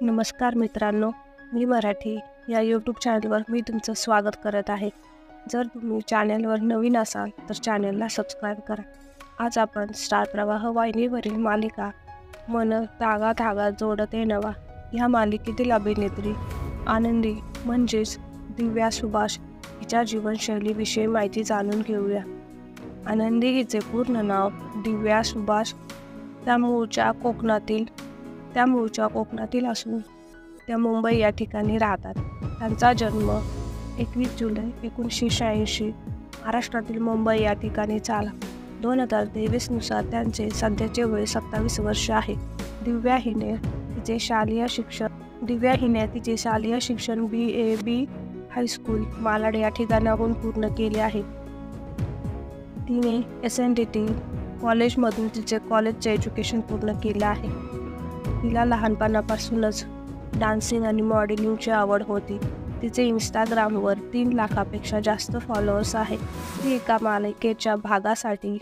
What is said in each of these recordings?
नमस्कार मित्रांनो, मी मराठी या यूट्यूब चॅनलवर मी तुमचं स्वागत करत आहे. जर तुम्ही चॅनलवर नवीन असाल तर चॅनलला सबस्क्राईब करा. आज आपण स्टार प्रवाह वाहिनीवरील मालिका मन धागा धागा जोडते नवा ह्या मालिकेतील अभिनेत्री आनंदी म्हणजेच दिव्या सुभाष हिच्या जीवनशैलीविषयी माहिती जाणून घेऊया. आनंदी हिचे पूर्ण नाव दिव्या सुभाष. त्या मूळच्या कोकणातील असून त्या मुंबई या ठिकाणी राहतात. त्यांचा जन्म 21 जुलै 1986 महाराष्ट्रातील मुंबई या ठिकाणी झाला. 2023 नुसार त्यांचे सध्याचे वय 27 वर्ष आहे. दिव्या हिने तिचे शालेय शिक्षण BAB हायस्कूल मालाड या ठिकाणाहून पूर्ण केले आहे. तिने SNDT कॉलेजमधून तिचे कॉलेजचे एज्युकेशन पूर्ण केले आहे. तिला लहानपणापासूनच डान्सिंग आणि मॉडेलिंगची आवड होती. तिचे इंस्टाग्रामवर 3 लाखापेक्षा जास्त फॉलोअर्स आहेत. ती एका मालिकेच्या भागासाठी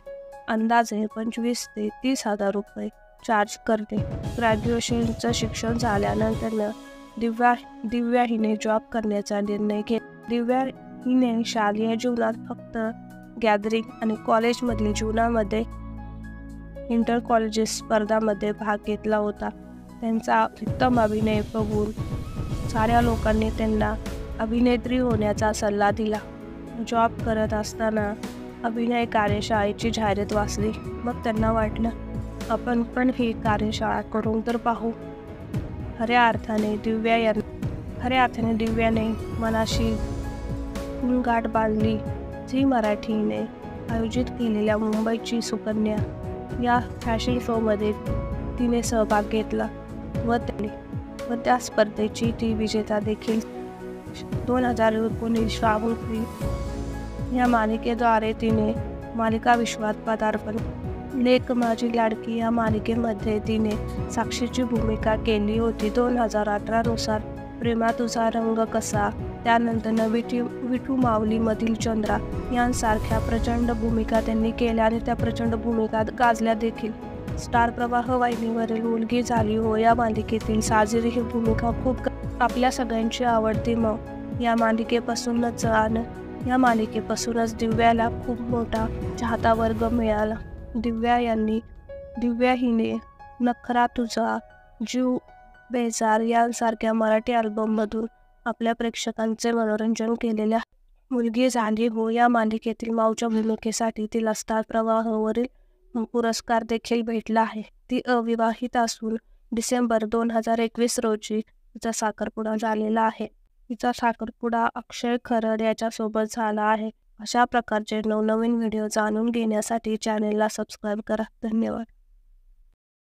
अंदाजे 25 ते 30 हजार रुपये चार्ज करते. ग्रॅज्युएशनचं शिक्षण झाल्यानंतर दिव्या हिने जॉब करण्याचा निर्णय घेतला. दिव्या हिने शालेय जीवनात फक्त गॅदरिंग आणि कॉलेजमधील जीवनामध्ये इंटर कॉलेजेस स्पर्धांमध्ये भाग घेतला होता. त्यांचा उत्तम अभिनय बघून साऱ्या लोकांनी त्यांना अभिनेत्री होण्याचा सल्ला दिला. जॉब करत असताना अभिनय कार्यशाळेची जाहिरात वाचली. मग त्यांना वाटलं आपण पण ही कार्यशाळा करून तर पाहू. खऱ्या अर्थाने दिव्याने मनाशी गाठ बांधली. झी मराठीने आयोजित केलेल्या मुंबईची सुकन्या या फॅशन शोमध्ये तिने सहभाग घेतला व त्या स्पर्धेची ती विजेता देखील. 2019 श्रावण प्रिय या मालिकेद्वारे तिने मालिका विश्वात पदार्पण. लेक माझी लाडकी या मालिकेमध्ये तिने साक्षीची भूमिका केली होती. 2018 नुसार प्रेमा तुझा रंग कसा, त्यानंतर विठू माऊलीमधील चंद्रा यांसारख्या प्रचंड भूमिका त्यांनी केल्या आणि त्या प्रचंड भूमिका गाजल्या देखील. स्टार प्रवाह वाहिनीवरील मुलगी झाली हो या मालिकेतील साजिरी ही भूमिका खूप आपल्या सगळ्यांची आवडती. मग या मालिकेपासूनच दिव्याला खूप मोठा चाहता वर्ग मिळाला. दिव्या हिने नखरा तुझा, जीव बेजार यांसारख्या मराठी अल्बममधून आपल्या प्रेक्षकांचे मनोरंजन केलेल्या मुलगी झाली हो या मालिकेतील माऊच्या भूमिकेसाठी तिला स्टार प्रवाहवरील पुरस्कार देखील भेटला आहे. ती अविवाहित असून डिसेंबर 2021 रोजी तिचा साखरपुडा झालेला आहे. तिचा साखरपुडा अक्षय खरड याच्यासोबत झाला आहे. अशा प्रकारचे नवनवीन व्हिडिओ जाणून घेण्यासाठी चॅनेलला सबस्क्राईब करा. धन्यवाद.